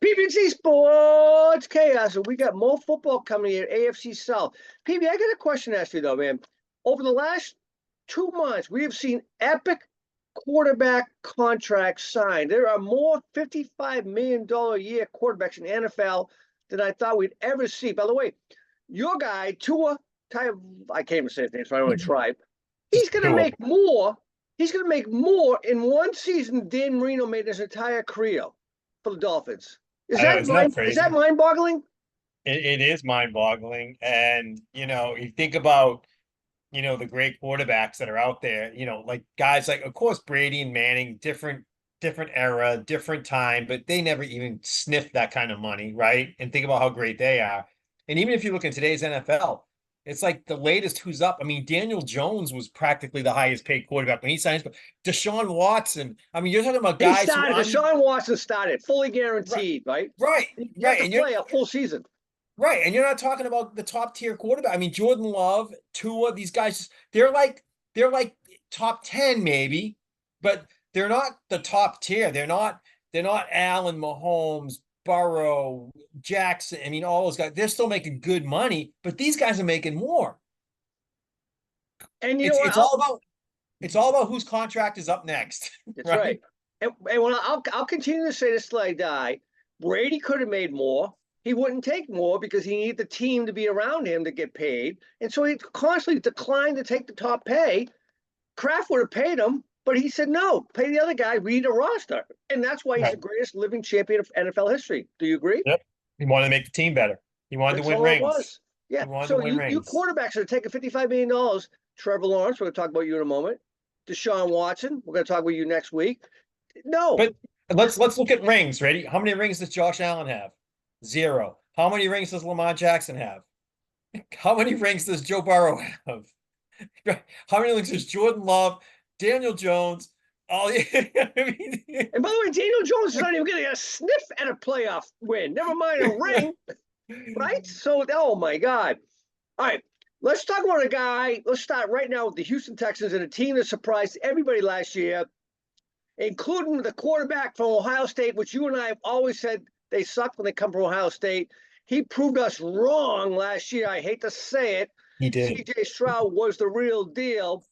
PBC Sports Chaos, and we got more football coming here, AFC South. PB, I got a question to ask you though, man. Over the last 2 months, we have seen epic quarterback contracts signed. There are more $55 million a year quarterbacks in the NFL than I thought we'd ever see. By the way, your guy, Tua, I can't even say his name, so I don't want to try. He's going to Sure. make more. He's going to make more in one season than Dan Marino made his entire career for the Dolphins. Is I know, that isn't that mind? Is that crazy? mind-boggling? It is mind-boggling. And, you think about, the great quarterbacks that are out there, like guys like, of course, Brady and Manning, different era, different time, but they never even sniffed that kind of money, right? And think about how great they are. And even if you look in today's NFL, it's like the latest who's up. I mean, Daniel Jones was practically the highest paid quarterback when he signed. Deshaun Watson. I mean, you're talking about He guys who started. aren't even Deshaun Watson started, fully right, guaranteed, right? right, You have right. to And you're play a full season. right, and you're not talking about the top tier quarterback. I mean, Jordan Love, Tua, these guys, they're like top 10 maybe, but they're not the top tier. They're not Allen, Mahomes, Burrow, Jackson. I mean, all those guys, they're still making good money, but these guys are making more. And you know It's what? it's all about it's all about whose contract is up next, That's right. right? And when I'll continue to say this till I die. Brady could have made more. He wouldn't take more because he needed the team to be around him to get paid, and so he constantly declined to take the top pay. Kraft would have paid him, but he said no, pay the other guy. We need a roster, and that's why he's the Right. greatest living champion of NFL history. Do you agree? Yep. He wanted to make the team better. He wanted to That's win all it rings. was. Yeah. He wanted to So win you rings. quarterbacks are taking $55 million. Trevor Lawrence, we're going to talk about you in a moment. Deshaun Watson, we're going to talk about you next week. No, But let's look at rings. Ready? How many rings does Josh Allen have? Zero. How many rings does Lamar Jackson have? How many rings does Joe Burrow have? How many rings does Jordan Love, Daniel Jones? All I mean, and by the way, Daniel Jones is not even getting a sniff at a playoff win. Never mind a ring, right? So, oh my God. All right, let's talk about a guy. Let's start right now with the Houston Texans and a team that surprised everybody last year, including the quarterback from Ohio State, which you and I have always said they suck when they come from Ohio State. He proved us wrong last year. I hate to say it. he did. CJ Stroud was the real deal.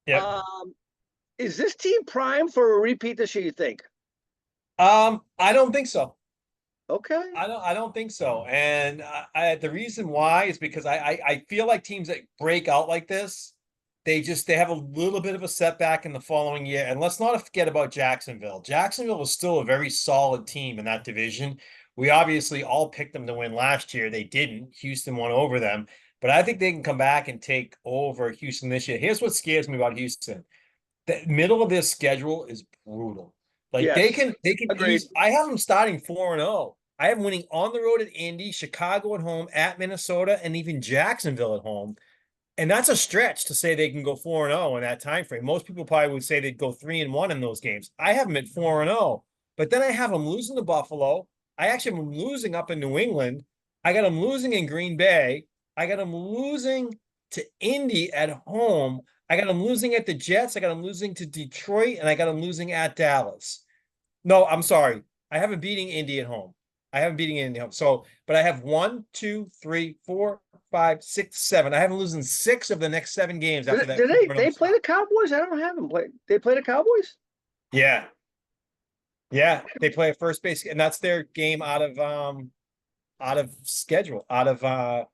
Yep. Um, is this team primed for a repeat this year, you think? I don't think so. Okay. I don't think so. And the reason why is because I feel like teams that break out like this, they have a little bit of a setback in the following year. And let's not forget about Jacksonville. Jacksonville was still a very solid team in that division. We obviously all picked them to win last year. They didn't. Houston won over them. But I think they can come back and take over Houston this year. Here's what scares me about Houston. The middle of their schedule is brutal. Like they Yes. can they can Agreed. ease. I have them starting 4-0. I have them winning on the road at Indy, Chicago at home, at Minnesota, and even Jacksonville at home. And that's a stretch to say they can go 4-0 in that time frame. Most people probably would say they'd go 3-1 in those games. I have them at 4-0, but then I have them losing to Buffalo. I actually have them losing up in New England. I got them losing in Green Bay. I got them losing to Indy at home. I got them losing at the Jets. I got them losing to Detroit, and I got them losing at Dallas. No, I'm sorry. I haven't beating Indy at home. I haven't beating Indy at home. So, but I have 1, 2, 3, 4, 5, 6, 7. I haven't losing 6 of the next 7 games after Did, that did 4 they play start. the Cowboys? I don't have them play. They play the Cowboys? Yeah. Yeah. They play a first base, and that's their game out of schedule, out of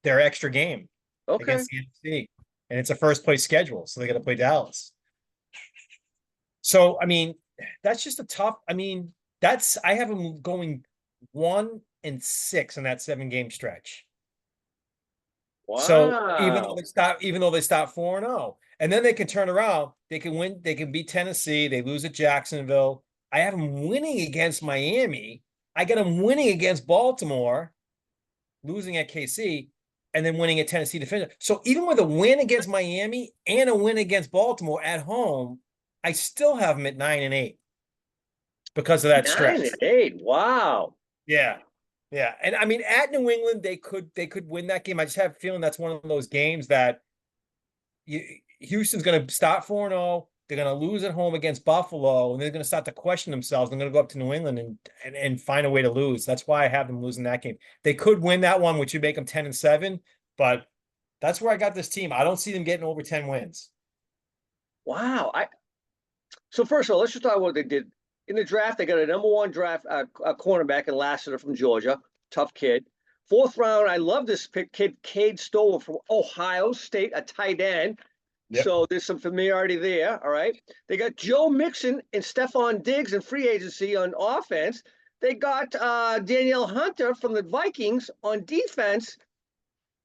their extra game Okay. against the NFC. And it's a first place schedule, so they got to play Dallas. So, I mean, that's just a tough. I mean, I have them going 1-6 in that 7 game stretch. So Wow. even though they start 4-0, and then they can turn around, they can win, they can beat Tennessee, they lose at Jacksonville. I have them winning against Miami. I got them winning against Baltimore, losing at KC, and then winning at Tennessee to finish. So even with a win against Miami and a win against Baltimore at home, I still have them at 9-8 because of that 9 and stretch. 8. Wow. Yeah. Yeah. And I mean, at New England, they could win that game. I just have a feeling that's one of those games that Houston's going to start 4-0. They're going to lose at home against Buffalo, and they're going to start to question themselves. They're going to go up to New England and find a way to lose. That's why I have them losing that game. They could win that one, which would make them 10-7, but that's where I got this team. I don't see them getting over 10 wins. Wow. So first of all, let's just talk about what they did in the draft. They got a number one draft cornerback in Lassiter from Georgia, tough kid. Fourth round, I love this kid, Cade Stover from Ohio State, a tight end. Yep. So there's some familiarity there. All right. They got Joe Mixon and Stephon Diggs in free agency on offense. They got Danielle Hunter from the Vikings on defense.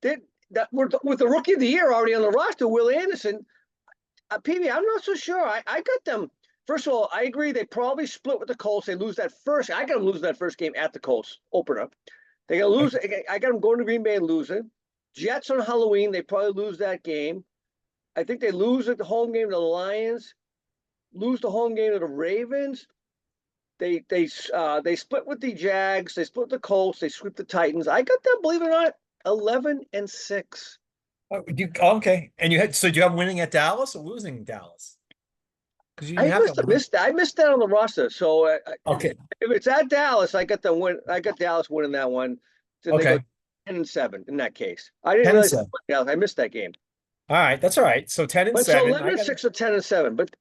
With the rookie of the year already on the roster, Will Anderson. PB, I'm not so sure. I got them. First of all, I agree. They probably split with the Colts. They lose that first. I got them losing that first game at the Colts opener. They got to lose. I got them going to Green Bay and losing. Jets on Halloween. They probably lose that game. I think they lose at the home game to the Lions. Lose the home game to the Ravens. They split with the Jags. They split with the Colts. They sweep the Titans. I got them, believe it or not, 11-6. Okay. And do you have winning at Dallas or losing Dallas? Because I missed that on the roster. So okay, if it's at Dallas, I got Dallas winning that one. So okay, they go 10-7 in that case. I didn't realize I missed that game. All right, that's all right. So 10-7. So 11-6 or 10-7, but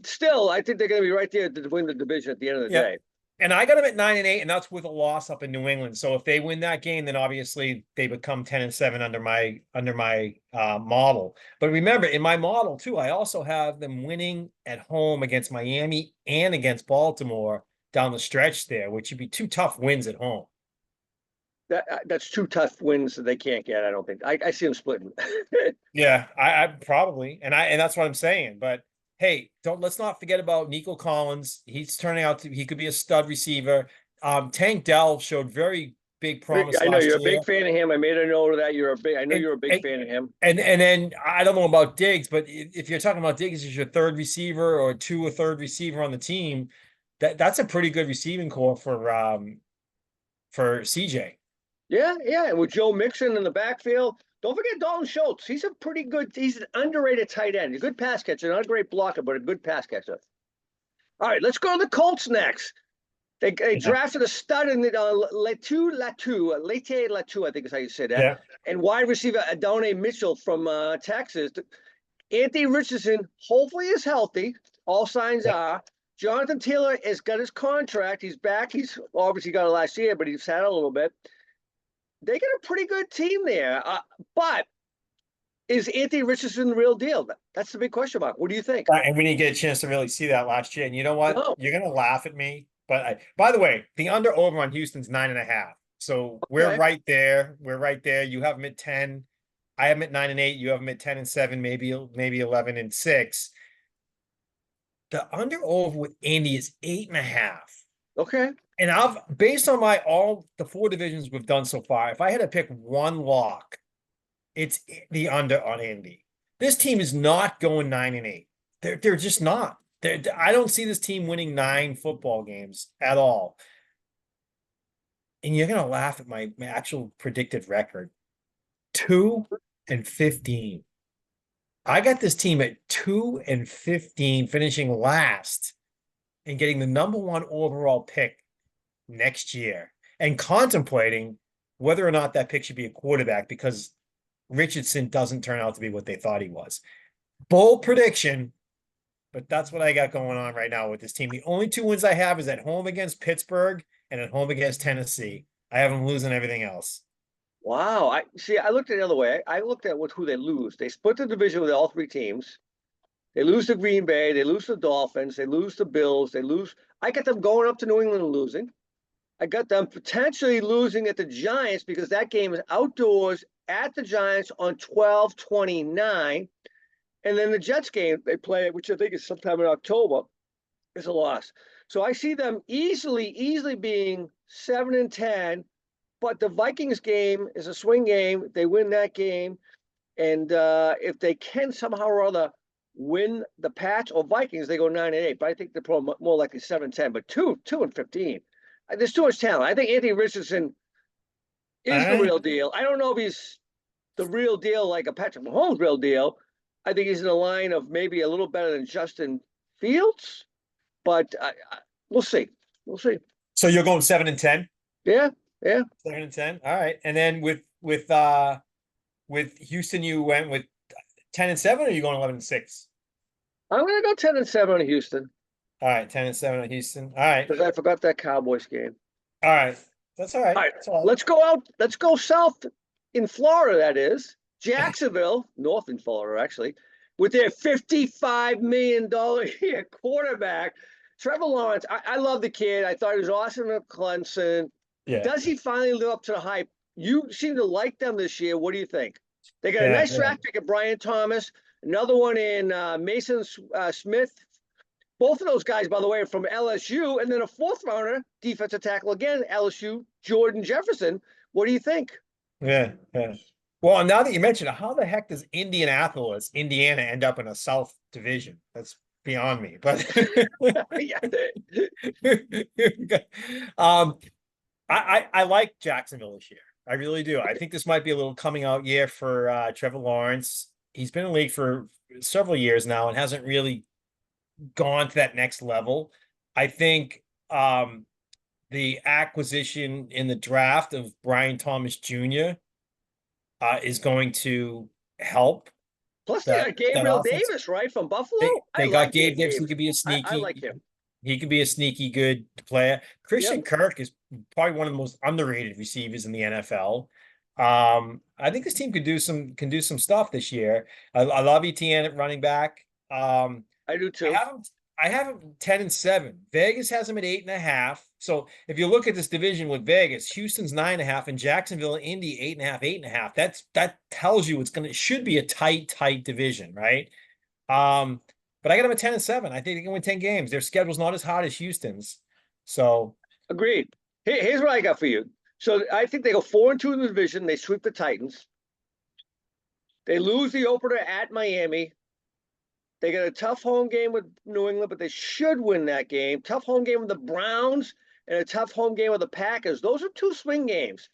still, I think they're going to be right there to win the division at the end of the day. And I got them at 9-8, and that's with a loss up in New England. So if they win that game, then obviously they become 10-7 under my model. But remember, in my model too, I also have them winning at home against Miami and against Baltimore down the stretch there, which would be two tough wins at home. That's two tough wins that they can't get. I don't think. I see them splitting. Yeah, I probably, and that's what I'm saying. But hey, let's not forget about Nico Collins. He's turning out he could be a stud receiver. Tank Dell showed very big promise. I know you're a big fan of him. I made a note of that. I know you're a big fan of him. And then I don't know about Diggs, but if you're talking about Diggs as your third receiver or a third receiver on the team, that's a pretty good receiving core for CJ. Yeah. And with Joe Mixon in the backfield, don't forget Dalton Schultz. He's an underrated tight end. A good pass catcher, not a great blocker, but a good pass catcher. All right, let's go to the Colts next. They drafted a stud in the Lete Latu, I think is how you say that. Yeah. And wide receiver Adonai Mitchell from Texas. Anthony Richardson hopefully is healthy. All signs are. Jonathan Taylor has got his contract. He's back. He's obviously got it last year, but he's had a little bit. They got a pretty good team there. But is Anthony Richardson the real deal? That's the big question mark. What do you think? And we didn't get a chance to really see that last year. And you know what? No. You're going to laugh at me. But by the way, the under-over on Houston's 9.5. So we're right there. We're right there. You have them at 10. I have them at 9-8. You have them at 10-7, maybe 11-6. The under-over with Andy is 8.5. Okay. And based on all the 4 divisions we've done so far, if I had to pick one lock, it's the under on Indy. This team is not going 9-8. They're just not. I don't see this team winning 9 football games at all. And you're gonna laugh at my actual predicted record. 2-15. I got this team at 2-15, finishing last and getting the number 1 overall pick next year, and contemplating whether or not that pick should be a quarterback because Richardson doesn't turn out to be what they thought he was. Bold prediction, but that's what I got going on right now with this team. The only 2 wins I have is at home against Pittsburgh and at home against Tennessee. I have them losing everything else. Wow. I looked at it the other way. I looked at who they lose. They split the division with all 3 teams. They lose to Green Bay. They lose to the Dolphins. They lose to Bills. I got them going up to New England and losing. I got them potentially losing at the Giants because that game is outdoors at the Giants on 12/29. And then the Jets game they play, which I think is sometime in October, is a loss. So I see them easily being 7-10. But the Vikings game is a swing game. They win that game. And if they can somehow or other win the Pats or Vikings, they go 9-8. But I think they're probably more likely 7-10. But 2-15. There's too much talent. I think Anthony Richardson is the real deal. I don't know if he's the real deal like a Patrick Mahomes real deal. I think he's in the line of maybe a little better than Justin Fields, but we'll see. We'll see. So you're going 7-10? Yeah, yeah. 7-10. All right. And then with Houston, you went with 10-7, or are you going 11-6? I'm gonna go 10-7 on Houston All right, 10-7 on Houston. All right. because I forgot that Cowboys game. All right. That's all right. All right, That's all. let's go out. Let's go south in Florida. That is Jacksonville, north in Florida, actually, with their $55 million a year quarterback, Trevor Lawrence. I love the kid. I thought he was awesome at Clemson. Yeah. Does he finally live up to the hype? You seem to like them this year. What do you think? They got a Yeah, nice yeah. draft pick of Brian Thomas, another one in Mason Smith. Both of those guys, by the way, are from LSU, and then a fourth rounder, defensive tackle again, LSU, Jordan Jefferson. What do you think? Yeah, yeah. Well, now that you mention it, how the heck does Indianapolis, Indiana, end up in a South division? That's beyond me. But I like Jacksonville this year. I really do. I think this might be a little coming out year for Trevor Lawrence. He's been in the league for several years now and hasn't really gone to that next level. I think the acquisition in the draft of Brian Thomas Jr. Is going to help. Plus, they got Gabriel Davis, right, from Buffalo. They got Gabe Davis. He could be a sneaky. I like him. He could be a sneaky good player. Christian Kirk is probably one of the most underrated receivers in the NFL. I think this team could do some stuff this year. I love Etienne at running back. I do too. I have him 10-7. Vegas has him at 8.5. So if you look at this division with Vegas, Houston's 9.5, and Jacksonville and Indy 8.5, 8.5. That tells you it should be a tight division, right? But I got them at 10-7. I think they can win 10 games. Their schedule's not as hard as Houston's. So agreed. Here's what I got for you. So I think they go 4-2 in the division. They sweep the Titans. They lose the opener at Miami. They got a tough home game with New England, but they should win that game. Tough home game with the Browns and a tough home game with the Packers. Those are two swing games.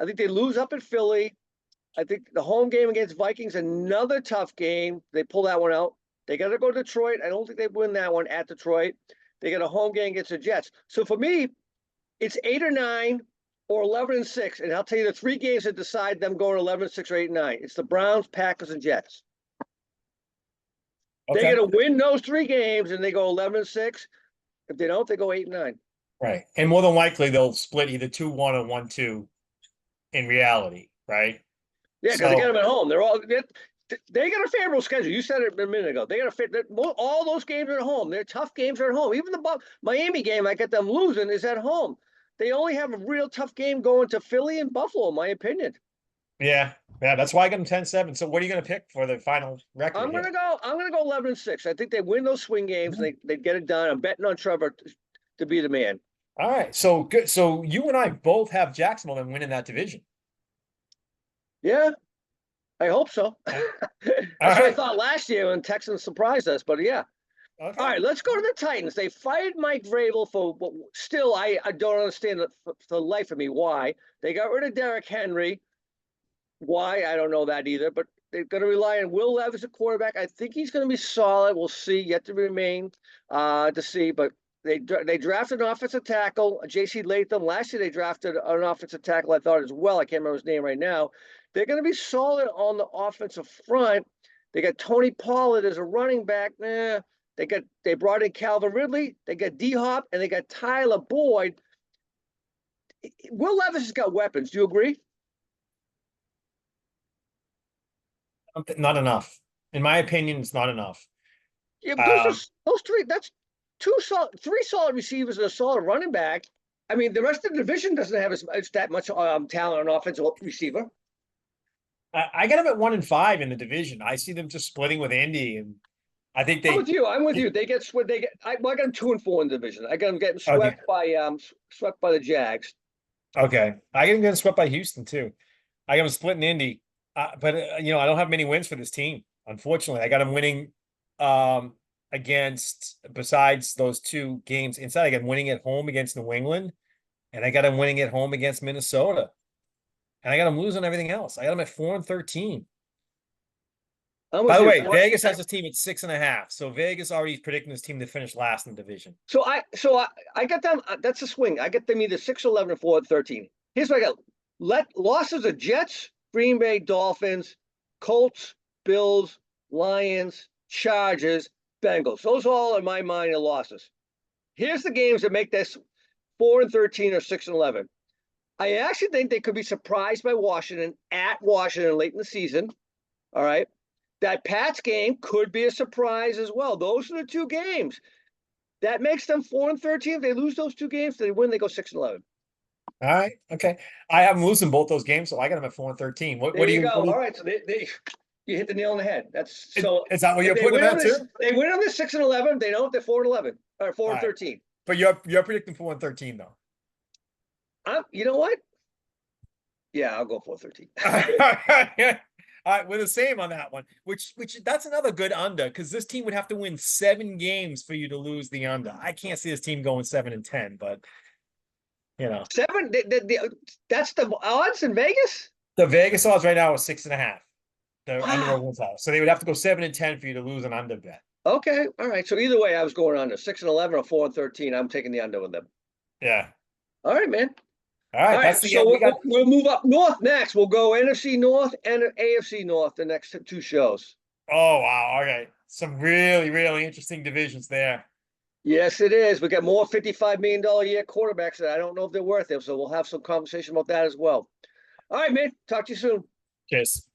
I think they lose up at Philly. I think the home game against Vikings, another tough game. They pull that one out. They got to go to Detroit. I don't think they win that one at Detroit. They got a home game against the Jets. So for me, it's 8 or 9 or 11-6. And I'll tell you the three games that decide them going 11-6 or 8-9. It's the Browns, Packers, and Jets. Okay. They got to win those three games, and they go 11-6. If they don't, they go 8-9. Right, and more than likely they'll split either 2-1 or 1-2. In reality, right? Yeah, because they got them at home. They got a favorable schedule. You said it a minute ago. They got all those games are at home. They're tough games are at home. Even the Miami game, I got them losing, is at home. They only have a real tough game going to Philly and Buffalo, in my opinion. Yeah, that's why I got them 10-7. So what are you going to pick for the final record? I'm gonna go 11-6. I think they win those swing games. They get it done. I'm betting on Trevor to be the man. All right, so good. So you and I both have Jacksonville then winning that division. Yeah, I hope so. That's what I thought last year when Texans surprised us. But yeah. Okay. All right, let's go to the Titans. They fired Mike Vrabel for still I don't understand for the life of me why. They got rid of Derrick Henry. Why? I don't know that either. But they're going to rely on Will Levis at quarterback. I think he's going to be solid. We'll see. Yet to remain to see. But they drafted an offensive tackle, J.C. Latham. Last year they drafted an offensive tackle, I thought as well. I can't remember his name right now. They're going to be solid on the offensive front. They got Tony Pollard as a running back. They brought in Calvin Ridley. They got D-Hop, and they got Tyler Boyd. Will Levis has got weapons. Do you agree? Not enough. In my opinion, it's not enough. Yeah, those three. That's three solid receivers and a solid running back. I mean, the rest of the division doesn't have that much talent on offensive receiver. I got them at 1-5 in the division. I see them just splitting with Indy, and I think they. I'm with you. They get swept. I got them 2-4 in the division. I got them getting swept by the Jags. Okay, I got them getting swept by Houston too. I got them splitting Indy, but I don't have many wins for this team. Unfortunately, I got them winning against, besides those two games inside, I got them winning at home against New England, and I got them winning at home against Minnesota. And I got them losing everything else. I got them at 4-13. I'm By the with you. way, Vegas has this team at 6.5. So Vegas already is predicting this team to finish last in the division. So I got them. That's a swing. I get them either 6-11 or 4-13. Here's what I got: losses of Jets, Green Bay, Dolphins, Colts, Bills, Lions, Chargers, Bengals. Those all in my mind are losses. Here's the games that make this 4-13 or 6-11. I actually think they could be surprised by Washington at Washington late in the season. All right. That Pats game could be a surprise as well. Those are the two games. That makes them 4-13. If they lose those two games, they win, they go 6-11. All right. Okay. I have them losing both those games, so I got them at 4-13. What There do you you go. go? All right. So you hit the nail on the head. That's so. Is that what you're they putting win them on at this, too? they win on this 6-11. They don't. They're 4-11 or 4-13. But you're predicting 4-13 though. You know what? Yeah, I'll go 4-13. All right, we're the same on that one. Which that's another good under because this team would have to win 7 games for you to lose the under. I can't see this team going 7-10, but you know, 7. That's the odds in Vegas. the Vegas odds right now is 6.5. The Wow. under wins out, so they would have to go 7-10 for you to lose an under bet. Okay. All right. So either way, I was going under 6-11 or 4-13. I'm taking the under with them. Yeah. All right, man. All right. All That's right. the So we'll move up north next. We'll go NFC North and AFC North the next two shows. Oh wow. All right. Some really, really interesting divisions there. Yes, it is. We got more $55 million a year quarterbacks that I don't know if they're worth it. So we'll have some conversation about that as well. All right, man. Talk to you soon. Cheers.